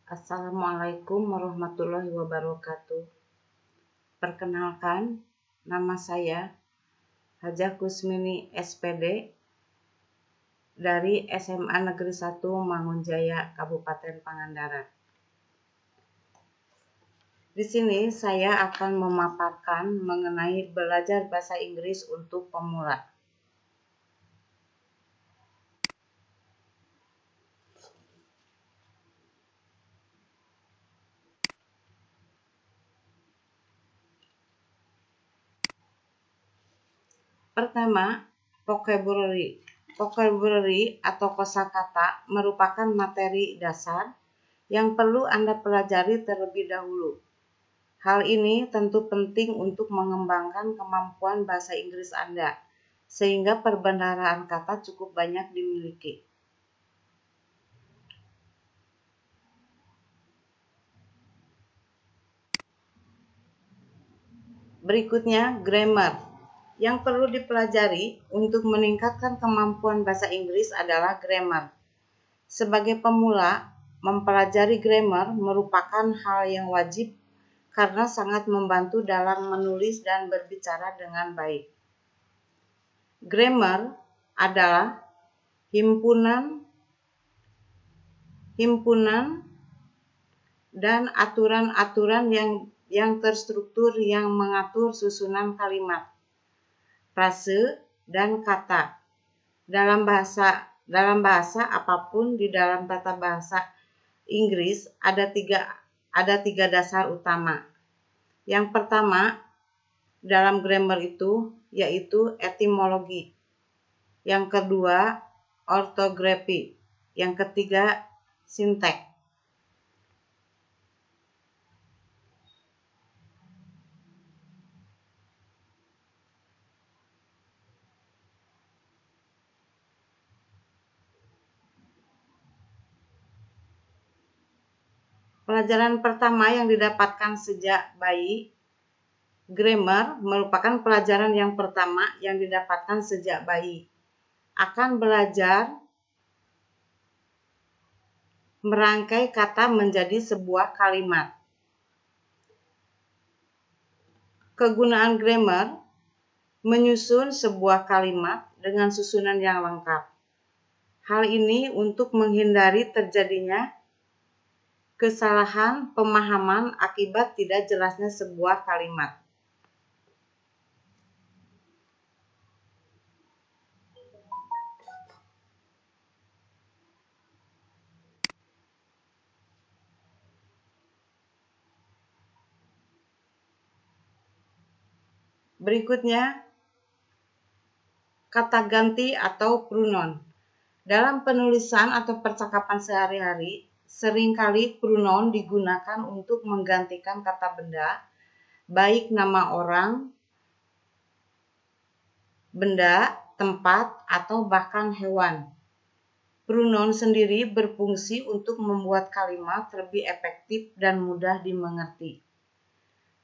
Assalamualaikum warahmatullahi wabarakatuh. Perkenalkan, nama saya Hajah Kusmini SPD dari SMA Negeri 1 Mangunjaya, Kabupaten Pangandaran. Di sini saya akan memaparkan mengenai belajar bahasa Inggris untuk pemula. Pertama, vocabulary. Vocabulary atau kosakata merupakan materi dasar yang perlu Anda pelajari terlebih dahulu. Hal ini tentu penting untuk mengembangkan kemampuan bahasa Inggris Anda, sehingga perbendaharaan kata cukup banyak dimiliki. Berikutnya, grammar. Yang perlu dipelajari untuk meningkatkan kemampuan bahasa Inggris adalah grammar. Sebagai pemula, mempelajari grammar merupakan hal yang wajib karena sangat membantu dalam menulis dan berbicara dengan baik. Grammar adalah himpunan dan aturan-aturan yang terstruktur yang mengatur susunan kalimat, frase, dan kata. Dalam bahasa apapun di dalam tata bahasa Inggris ada tiga dasar utama. Yang pertama dalam grammar itu yaitu etimologi. Yang kedua ortografi. Yang ketiga sinteks. Pelajaran pertama yang didapatkan sejak bayi. Grammar merupakan pelajaran yang pertama yang didapatkan sejak bayi. Akan belajar merangkai kata menjadi sebuah kalimat. Kegunaan grammar menyusun sebuah kalimat dengan susunan yang lengkap. Hal ini untuk menghindari terjadinya kesalahan pemahaman akibat tidak jelasnya sebuah kalimat. Berikutnya, kata ganti atau pronoun. Dalam penulisan atau percakapan sehari-hari, seringkali pronoun digunakan untuk menggantikan kata benda, baik nama orang, benda, tempat, atau bahkan hewan. Pronoun sendiri berfungsi untuk membuat kalimat lebih efektif dan mudah dimengerti.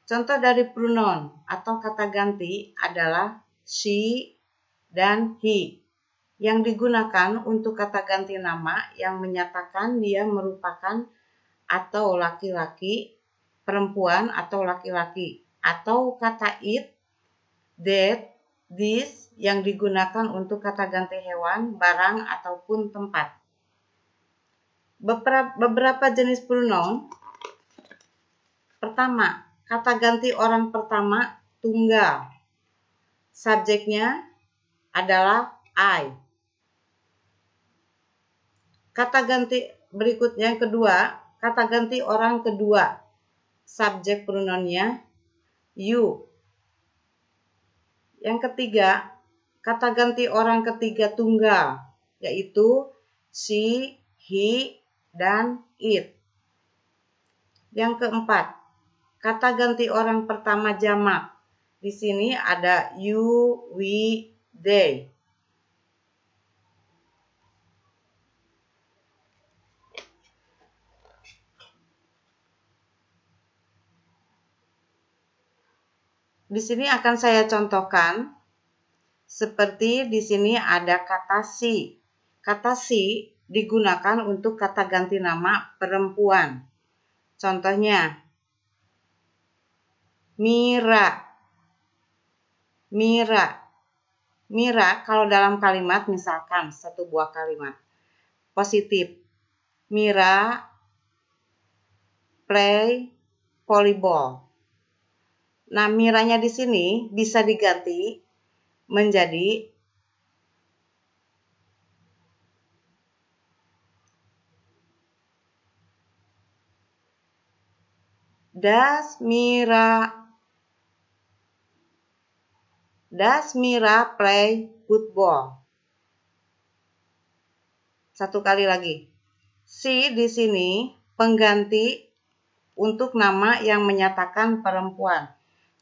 Contoh dari pronoun atau kata ganti adalah she dan he, yang digunakan untuk kata ganti nama yang menyatakan dia merupakan atau laki-laki, perempuan atau laki-laki, atau kata it, that, this yang digunakan untuk kata ganti hewan, barang, ataupun tempat. Beberapa jenis pronoun. Pertama, kata ganti orang pertama tunggal. Subjeknya adalah I. Kata ganti berikutnya yang kedua, kata ganti orang kedua. Subjek pronounnya you. Yang ketiga, kata ganti orang ketiga tunggal, yaitu she, he, dan it. Yang keempat, kata ganti orang pertama jamak. Di sini ada you, we, they. Di sini akan saya contohkan. Seperti di sini ada kata si. Kata si digunakan untuk kata ganti nama perempuan. Contohnya, Mira. Mira. Mira kalau dalam kalimat, misalkan satu buah kalimat positif. Mira play volleyball. Nah, Miranya di sini bisa diganti menjadi Does Mira play football? Satu kali lagi. Si di sini pengganti untuk nama yang menyatakan perempuan.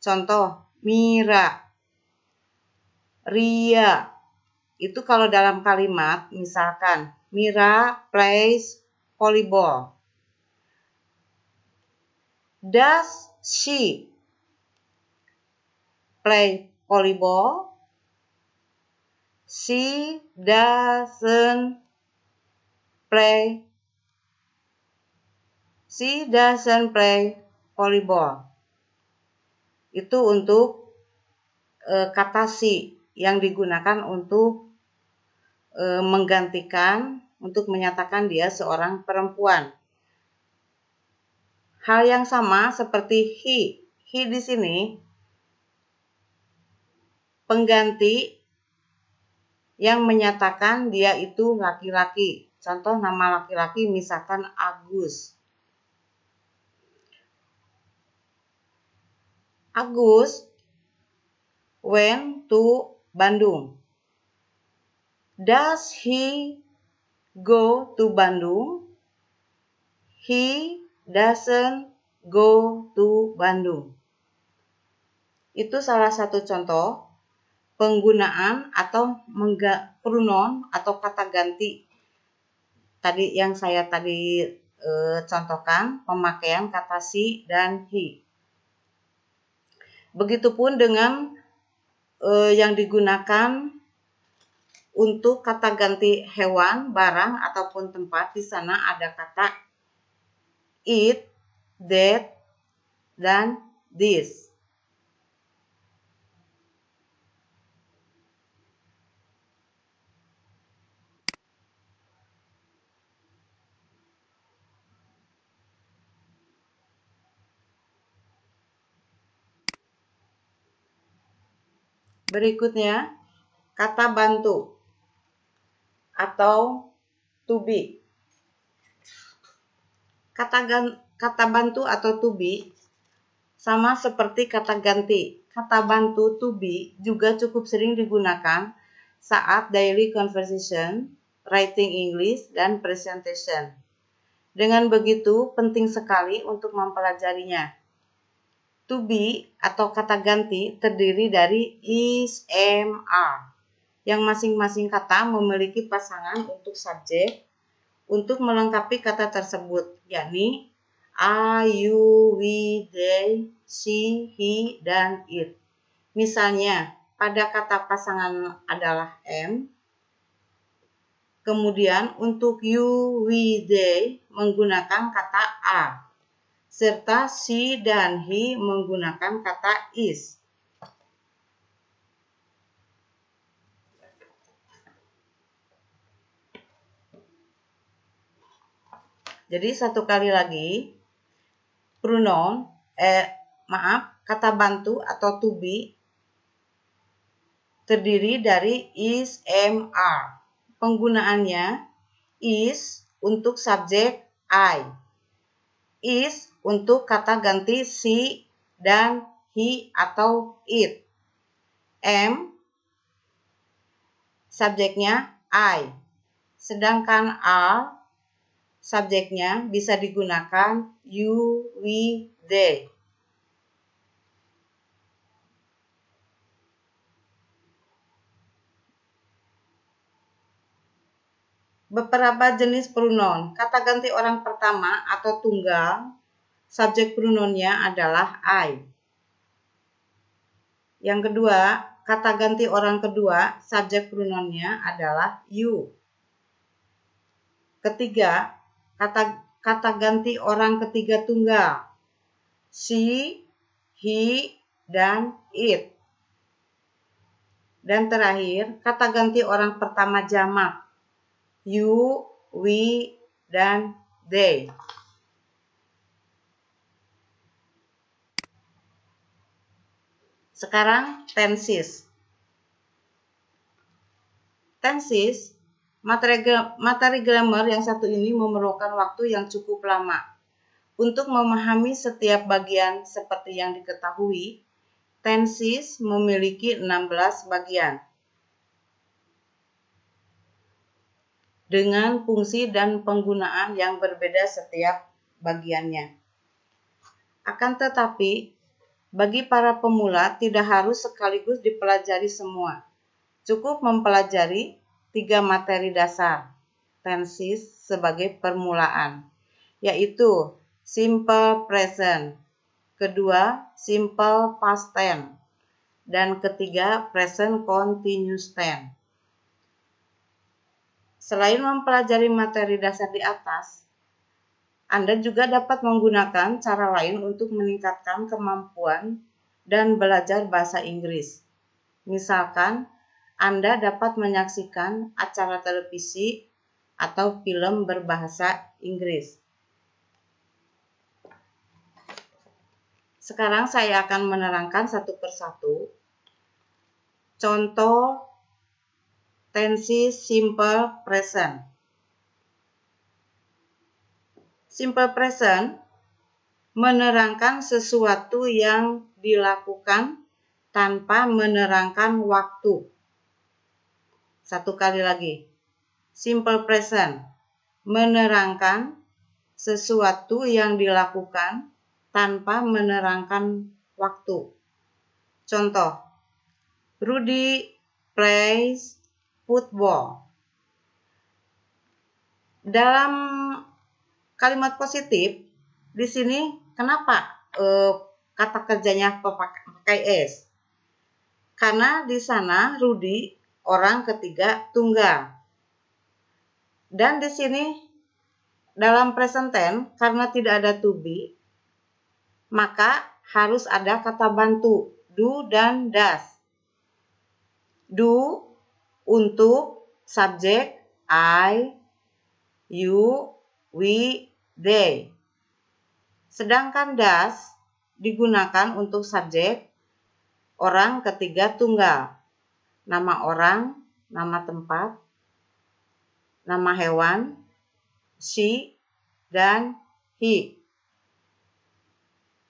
Contoh, Mira, Ria. Itu kalau dalam kalimat, misalkan, Mira plays volleyball. Does she play volleyball? She doesn't play volleyball. Itu untuk kata she yang digunakan untuk menggantikan, untuk menyatakan dia seorang perempuan. Hal yang sama seperti he. He di sini pengganti yang menyatakan dia itu laki-laki. Contoh nama laki-laki misalkan Agus. Agus went to Bandung. Does he go to Bandung? He doesn't go to Bandung. Itu salah satu contoh penggunaan atau pronoun atau kata ganti tadi yang saya contohkan, pemakaian kata she dan he. Begitupun dengan yang digunakan untuk kata ganti hewan, barang ataupun tempat. Di sana ada kata it, that, dan this. Berikutnya, kata bantu atau to be. Kata bantu atau to be sama seperti kata ganti. Kata bantu to be juga cukup sering digunakan saat daily conversation, writing English, dan presentation. Dengan begitu, penting sekali untuk mempelajarinya. To be atau kata ganti terdiri dari is, am, are, yang masing-masing kata memiliki pasangan untuk subjek untuk melengkapi kata tersebut, yakni I, you, we, they, she, he, dan it. Misalnya, pada kata pasangan adalah am, kemudian untuk you, we, they menggunakan kata are, serta she dan he menggunakan kata is. Jadi satu kali lagi, pronoun, kata bantu atau to be terdiri dari is, am, are. Penggunaannya is untuk subjek I, is untuk kata ganti she dan he atau it, am subjeknya I, sedangkan are subjeknya bisa digunakan you, we, they. Beberapa jenis pronoun. Kata ganti orang pertama atau tunggal, subjek pronounnya adalah I. Yang kedua, kata ganti orang kedua, subjek pronounnya adalah you. Ketiga, kata kata ganti orang ketiga tunggal. She, he, dan it. Dan terakhir, kata ganti orang pertama jamak. You, we, dan they. Sekarang tenses. Tenses, materi grammar yang satu ini memerlukan waktu yang cukup lama. Untuk memahami setiap bagian seperti yang diketahui, tenses memiliki 16 bagian. Dengan fungsi dan penggunaan yang berbeda setiap bagiannya. Akan tetapi, bagi para pemula tidak harus sekaligus dipelajari semua. Cukup mempelajari 3 materi dasar tenses sebagai permulaan, yaitu simple present, kedua simple past tense, dan ketiga present continuous tense. Selain mempelajari materi dasar di atas, Anda juga dapat menggunakan cara lain untuk meningkatkan kemampuan dan belajar bahasa Inggris. Misalkan, Anda dapat menyaksikan acara televisi atau film berbahasa Inggris. Sekarang saya akan menerangkan satu persatu contoh tenses simple present. Simple present menerangkan sesuatu yang dilakukan tanpa menerangkan waktu. Satu kali lagi. Simple present menerangkan sesuatu yang dilakukan tanpa menerangkan waktu. Contoh, Rudy plays football. Dalam kalimat positif, di sini kenapa kata kerjanya pakai S? Karena di sana Rudy orang ketiga tunggal. Dan di sini dalam present tense karena tidak ada to be, maka harus ada kata bantu do dan does. Do untuk subjek I, you, we, they. Sedangkan does digunakan untuk subjek orang ketiga tunggal. Nama orang, nama tempat, nama hewan, she, dan he.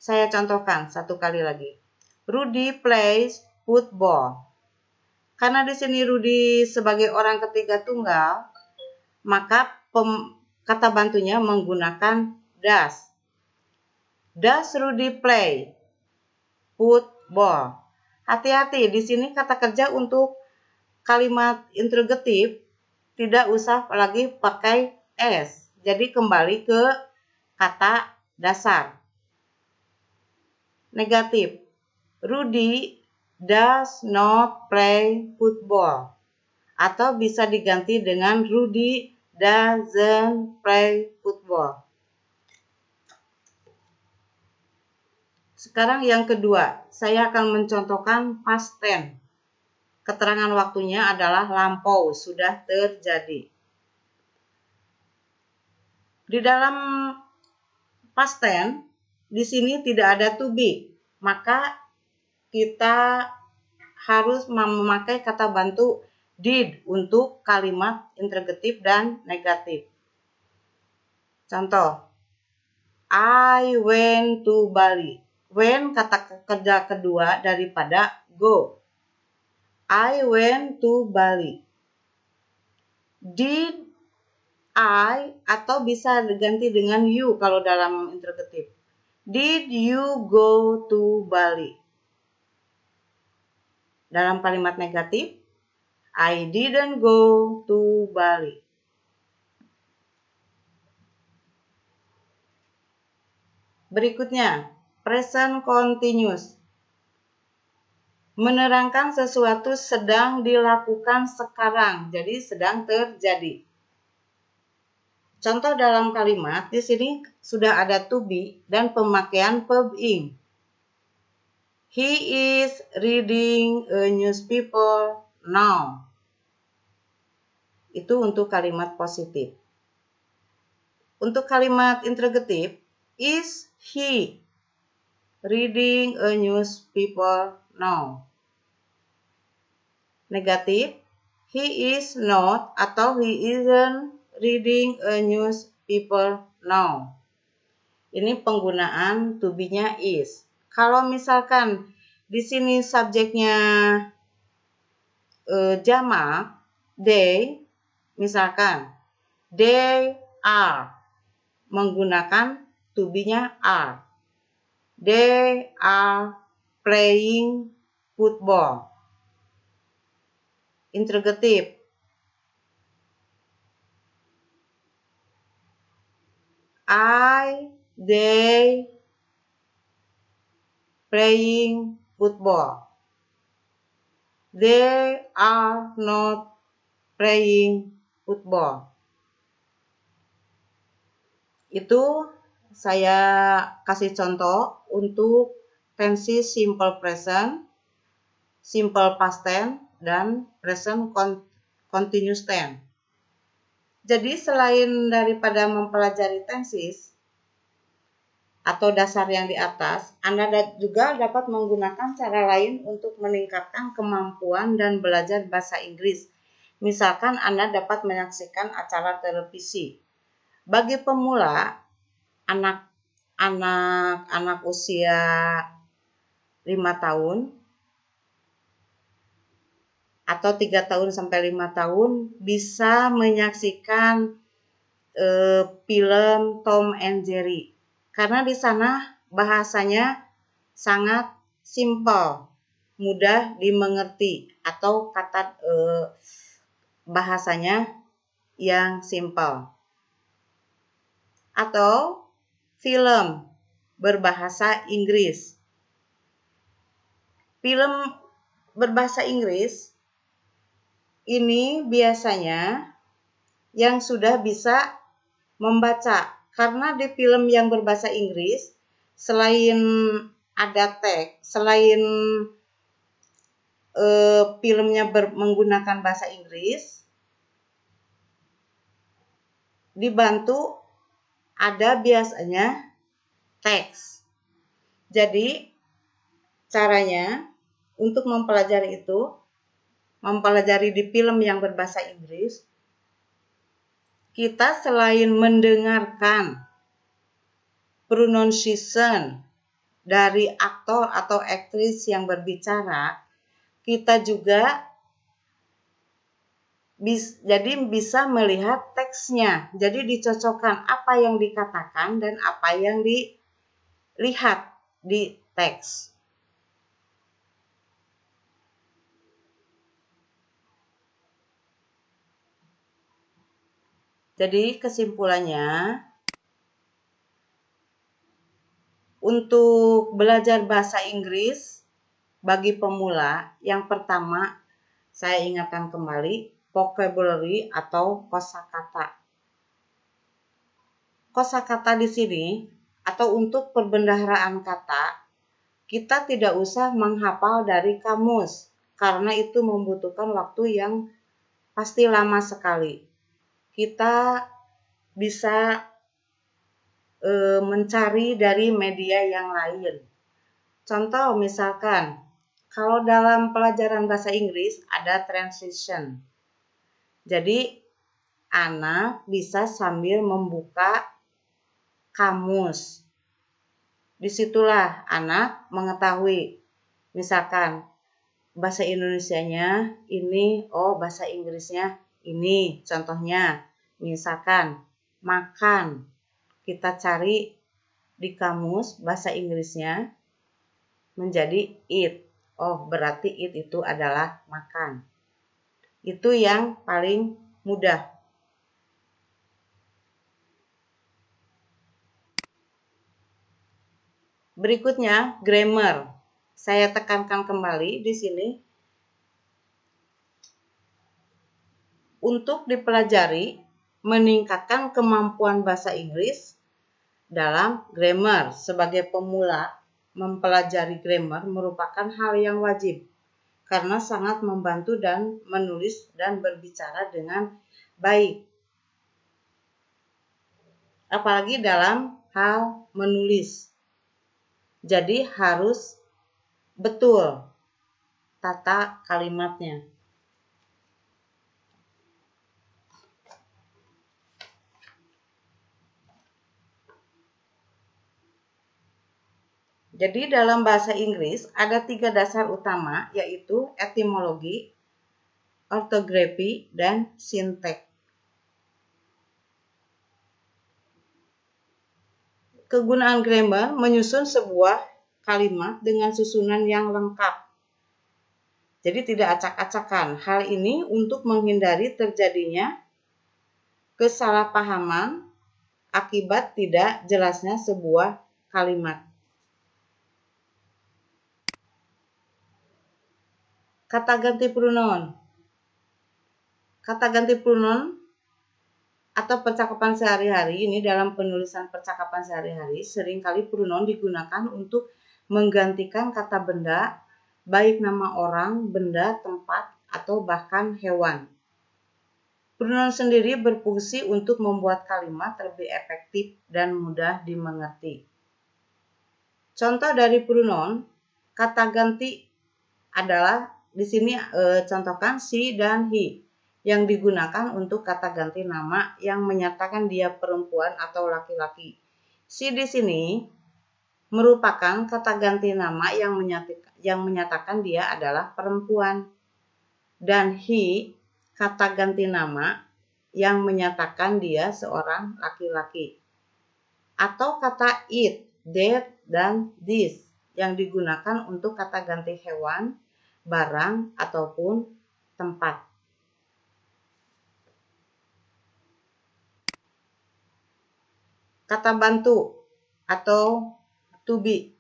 Saya contohkan satu kali lagi. Rudy plays football. Karena di sini Rudy sebagai orang ketiga tunggal, maka kata bantunya menggunakan does. Does Rudy play football? Hati-hati, di sini kata kerja untuk kalimat interrogatif tidak usah lagi pakai S. Jadi kembali ke kata dasar. Negatif. Rudy does not play football. Atau bisa diganti dengan Rudy doesn't play football. Sekarang yang kedua, saya akan mencontohkan past tense. Keterangan waktunya adalah lampau, sudah terjadi. Di dalam past tense, di sini tidak ada to be, maka kita harus memakai kata bantu did untuk kalimat interrogatif dan negatif. Contoh, I went to Bali. When kata kerja kedua daripada go. I went to Bali. Did I atau bisa diganti dengan you kalau dalam interrogatif. Did you go to Bali? Dalam kalimat negatif, I didn't go to Bali. Berikutnya, present continuous. Menerangkan sesuatu sedang dilakukan sekarang, jadi sedang terjadi. Contoh dalam kalimat di sini sudah ada to be dan pemakaian verb ing. He is reading a newspaper now. Itu untuk kalimat positif. Untuk kalimat interrogatif, is he reading a newspaper now? Negatif, he is not atau he isn't reading a newspaper now. Ini penggunaan to be-nya is. Kalau misalkan di sini subjeknya jamak, they, misalkan they are, menggunakan to be-nya are. They are playing football. Interrogatif, they playing football. They are not playing football. Itu saya kasih contoh untuk tensi simple present, simple past tense, dan present continuous tense. Jadi selain daripada mempelajari tenses atau dasar yang di atas, Anda juga dapat menggunakan cara lain untuk meningkatkan kemampuan dan belajar bahasa Inggris. Misalkan Anda dapat menyaksikan acara televisi. Bagi pemula, anak usia 5 tahun atau 3 tahun sampai 5 tahun bisa menyaksikan film Tom and Jerry. Karena di sana bahasanya sangat simple, mudah dimengerti, atau kata bahasanya yang simple. Atau film berbahasa Inggris. Film berbahasa Inggris ini biasanya yang sudah bisa membaca, karena di film yang berbahasa Inggris selain ada teks, selain filmnya menggunakan bahasa Inggris, dibantu ada biasanya teks. Jadi caranya untuk mempelajari di film yang berbahasa Inggris, kita selain mendengarkan pronunciation dari aktor atau aktris yang berbicara, kita juga bisa melihat teksnya. Jadi dicocokkan apa yang dikatakan dan apa yang dilihat di teks. Jadi kesimpulannya, untuk belajar bahasa Inggris bagi pemula, yang pertama saya ingatkan kembali vocabulary atau kosakata. Kosakata di sini atau untuk perbendaharaan kata, kita tidak usah menghafal dari kamus karena itu membutuhkan waktu yang pasti lama sekali. Kita bisa mencari dari media yang lain. Contoh misalkan, kalau dalam pelajaran bahasa Inggris ada translation. Jadi, anak bisa sambil membuka kamus. Disitulah anak mengetahui, misalkan bahasa Indonesianya ini, bahasa Inggrisnya ini. Contohnya, misalkan makan, kita cari di kamus bahasa Inggrisnya menjadi eat. Berarti eat itu adalah makan. Itu yang paling mudah. Berikutnya, grammar. Saya tekankan kembali di sini. Untuk dipelajari, meningkatkan kemampuan bahasa Inggris dalam grammar. Sebagai pemula, mempelajari grammar merupakan hal yang wajib karena sangat membantu dan menulis dan berbicara dengan baik. Apalagi dalam hal menulis. Jadi harus betul tata kalimatnya. Jadi dalam bahasa Inggris ada 3 dasar utama, yaitu etimologi, ortografi, dan sinteks. Kegunaan grammar menyusun sebuah kalimat dengan susunan yang lengkap. Jadi tidak acak-acakan. Hal ini untuk menghindari terjadinya kesalahpahaman akibat tidak jelasnya sebuah kalimat. Kata ganti pronoun. Kata ganti pronoun atau percakapan sehari-hari ini dalam penulisan percakapan sehari-hari seringkali pronoun digunakan untuk menggantikan kata benda, baik nama orang, benda, tempat, atau bahkan hewan. Pronoun sendiri berfungsi untuk membuat kalimat lebih efektif dan mudah dimengerti. Contoh dari pronoun, kata ganti adalah di sini contohkan she dan he yang digunakan untuk kata ganti nama yang menyatakan dia perempuan atau laki-laki. She di sini merupakan kata ganti nama yang menyatakan dia adalah perempuan. Dan he kata ganti nama yang menyatakan dia seorang laki-laki. Atau kata it, that, dan this yang digunakan untuk kata ganti hewan, barang, ataupun tempat. Kata bantu atau to be.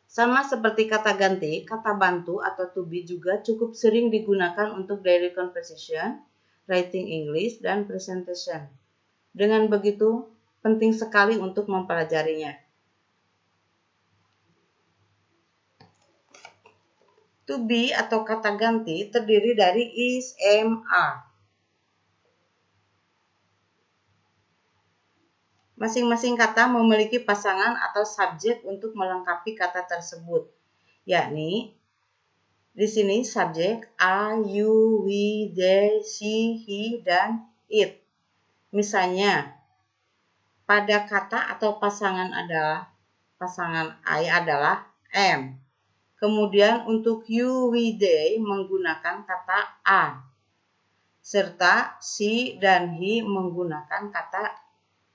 Sama seperti kata ganti, kata bantu atau to be juga cukup sering digunakan untuk daily conversation, writing English, dan presentation. Dengan begitu, penting sekali untuk mempelajarinya. To be atau kata ganti terdiri dari is, am, are. Masing-masing kata memiliki pasangan atau subjek untuk melengkapi kata tersebut, yakni di sini subjek I, you, we, they, she, he, dan it. Misalnya, pada kata atau pasangan I adalah am. Kemudian untuk you, we, they menggunakan kata a. Serta she dan he menggunakan kata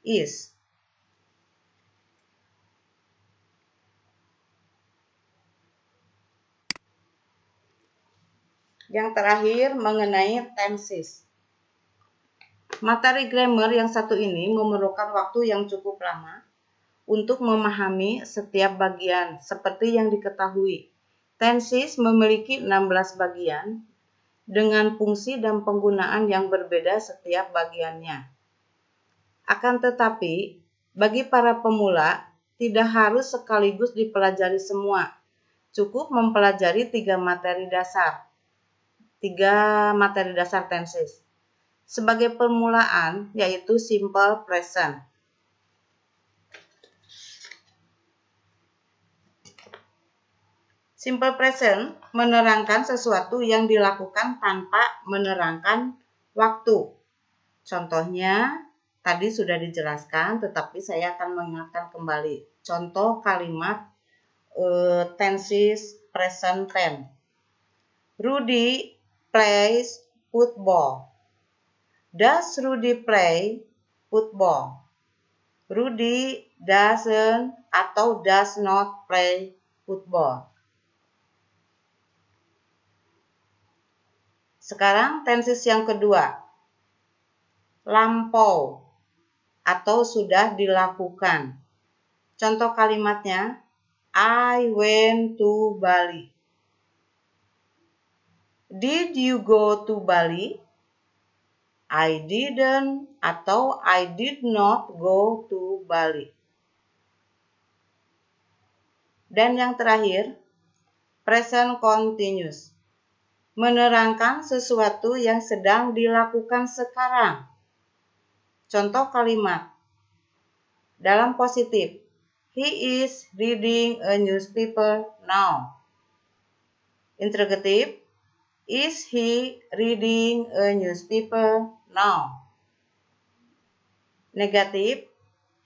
is. Yang terakhir mengenai tenses. Materi grammar yang satu ini memerlukan waktu yang cukup lama untuk memahami setiap bagian. Seperti yang diketahui, tenses memiliki 16 bagian dengan fungsi dan penggunaan yang berbeda setiap bagiannya. Akan tetapi, bagi para pemula, tidak harus sekaligus dipelajari semua. Cukup mempelajari 3 materi dasar tenses. Sebagai permulaan, yaitu simple present. Simple present menerangkan sesuatu yang dilakukan tanpa menerangkan waktu. Contohnya, tadi sudah dijelaskan, tetapi saya akan mengingatkan kembali. Contoh kalimat tenses present tense. Rudy plays football. Does Rudy play football? Rudy doesn't atau does not play football. Sekarang tenses yang kedua. Lampau atau sudah dilakukan. Contoh kalimatnya, I went to Bali. Did you go to Bali? I didn't atau I did not go to Bali. Dan yang terakhir, present continuous. Menerangkan sesuatu yang sedang dilakukan sekarang. Contoh kalimat dalam positif. He is reading a newspaper now. Interrogative. Is he reading a newspaper now? Negatif.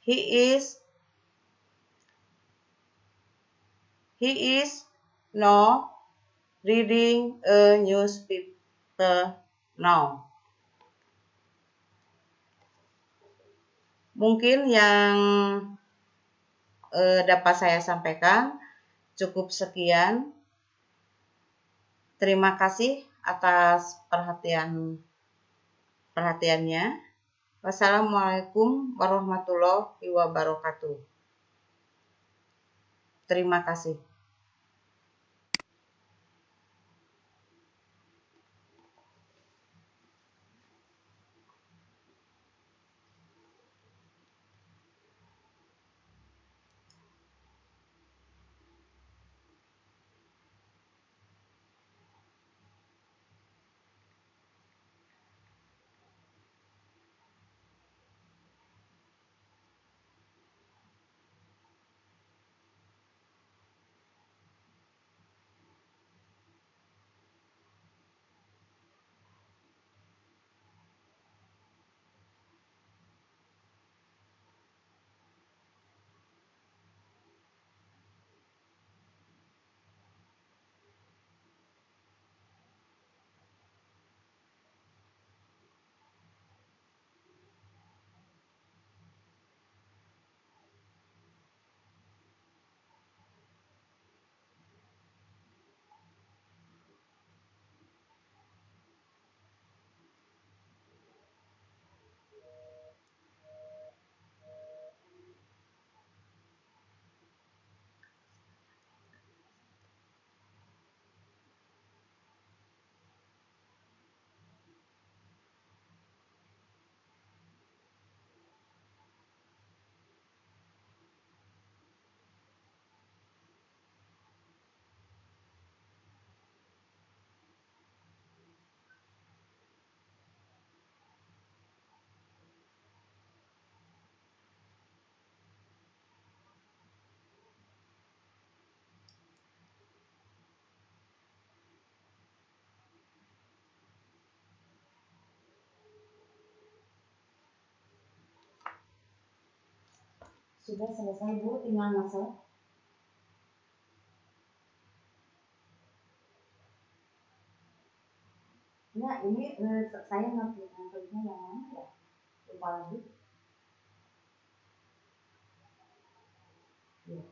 He is not reading a newspaper now. Mungkin yang dapat saya sampaikan cukup sekian. Terima kasih atas perhatiannya. Wassalamualaikum warahmatullahi wabarakatuh. Terima kasih. Sudah selesai Bu, tinggal masuk. Ya, ini saya ngertinya yang mana ya? Lupa lagi. Ya.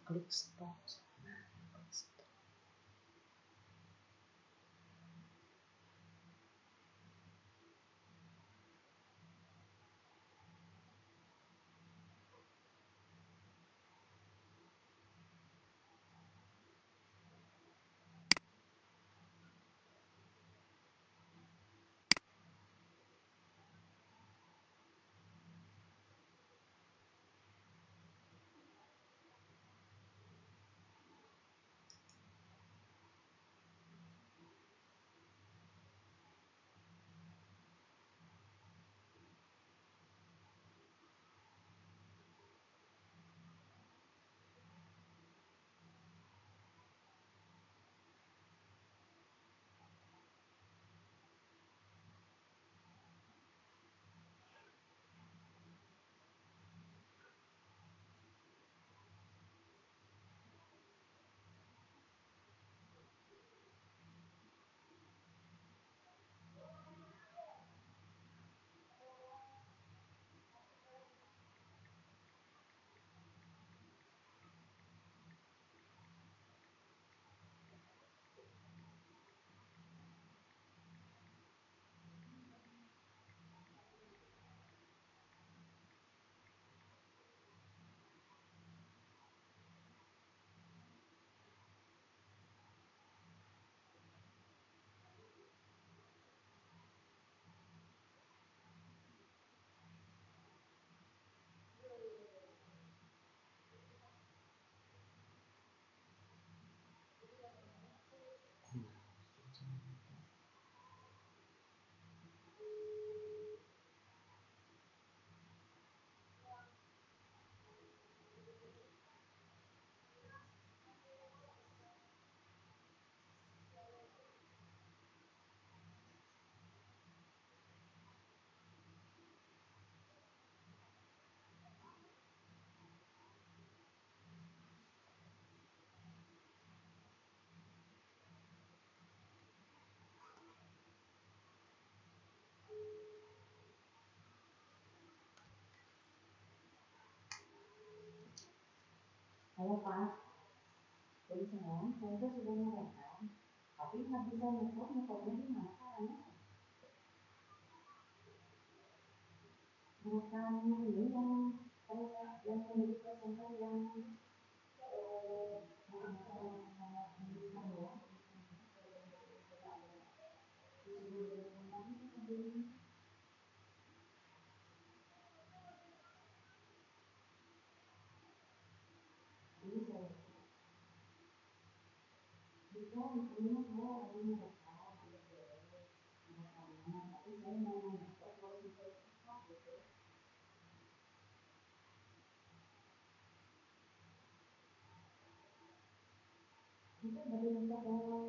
Klik stop. Halo Pak, jadi sayang, saya tuh sudah ngerekam, tapi nggak bisa nyetopnya di mana caranya? Ngerekam ini yang yang menjadi presenter yang bisa ini saya lagi ngerekam, ngerekamnya, tapi saya mau nyetop kalau bisa cepat gitu. Itu dari nyetop